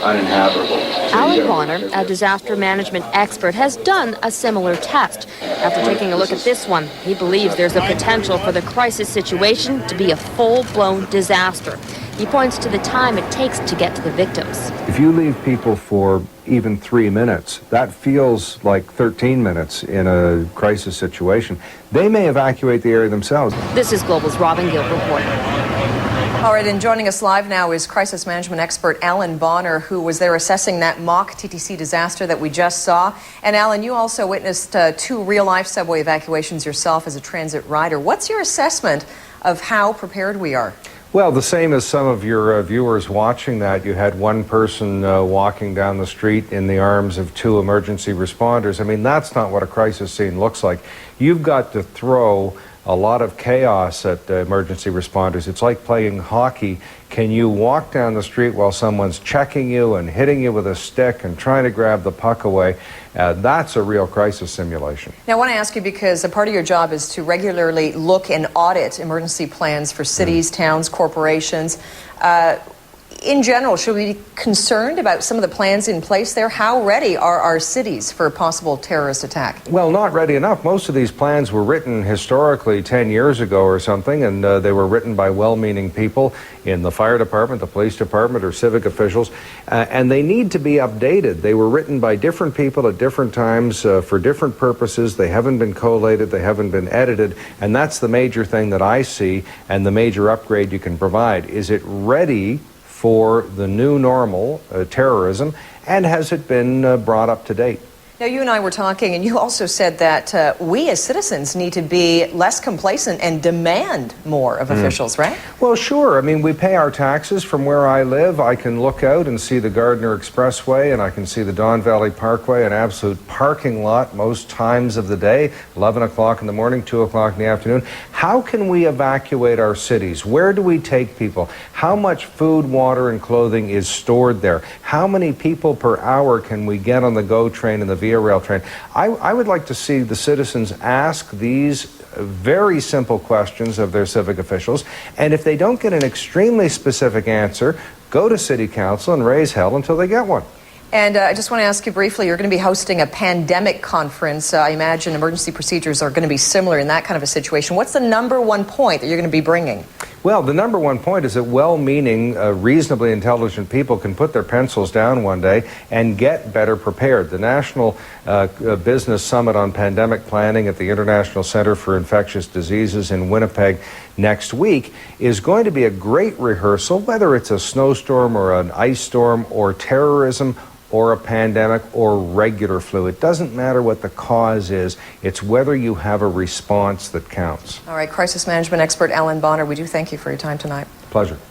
uninhabitable. Allan Bonner, a disaster management expert, has done a similar test. After taking a look at this one, he believes there's a potential for the crisis situation to be a full-blown disaster. He points to the time it takes to get to the victims. If you leave people for even 3 minutes, that feels like 13 minutes in a crisis situation. They may evacuate the area themselves. This is Global's Robin Gill reporting. All right, and joining us live now is crisis management expert Allan Bonner, who was there assessing that mock TTC disaster that we just saw. And Allan, you also witnessed 2 real-life subway evacuations yourself as a transit rider. What's your assessment of how prepared we are? Well, the same as some of your viewers watching that. You had one person walking down the street in the arms of 2 emergency responders. I mean, that's not what a crisis scene looks like. You've got to throw a lot of chaos at emergency responders. It's like playing hockey. Can you walk down the street while someone's checking you and hitting you with a stick and trying to grab the puck away? That's a real crisis simulation. Now, I want to ask you, because a part of your job is to regularly look and audit emergency plans for cities, towns, corporations. In general, should we be concerned about some of the plans in place there? How ready are our cities for a possible terrorist attack? Well, not ready enough. Most of these plans were written historically 10 years ago or something, and they were written by well-meaning people in the fire department, the police department, or civic officials, and they need to be updated. They were written by different people at different times for different purposes. They haven't been collated, they haven't been edited, and that's the major thing that I see, and the major upgrade you can provide. Is it ready for the new normal, terrorism, and has it been brought up to date? Now, you and I were talking, and you also said that we as citizens need to be less complacent and demand more of officials, right? Well, sure. I mean, we pay our taxes. From where I live, I can look out and see the Gardner Expressway, and I can see the Don Valley Parkway, an absolute parking lot most times of the day, 11 o'clock in the morning, 2 o'clock in the afternoon. How can we evacuate our cities? Where do we take people? How much food, water, and clothing is stored there? How many people per hour can we get on the GO train and the Via Rail train? I would like to see the citizens ask these very simple questions of their civic officials, and if they don't get an extremely specific answer, go to City Council and raise hell until they get one. And I just want to ask you briefly, you're going to be hosting a pandemic conference. I imagine emergency procedures are going to be similar in that kind of a situation. What's the #1 point that you're going to be bringing? Well, the #1 point is that well-meaning, reasonably intelligent people can put their pencils down one day and get better prepared. The National Business Summit on Pandemic Planning at the International Center for Infectious Diseases in Winnipeg next week is going to be a great rehearsal, whether it's a snowstorm or an ice storm or terrorism or a pandemic or regular flu. It doesn't matter what the cause is. It's whether you have a response that counts. All right, crisis management expert Allan Bonner, we do thank you for your time tonight. Pleasure.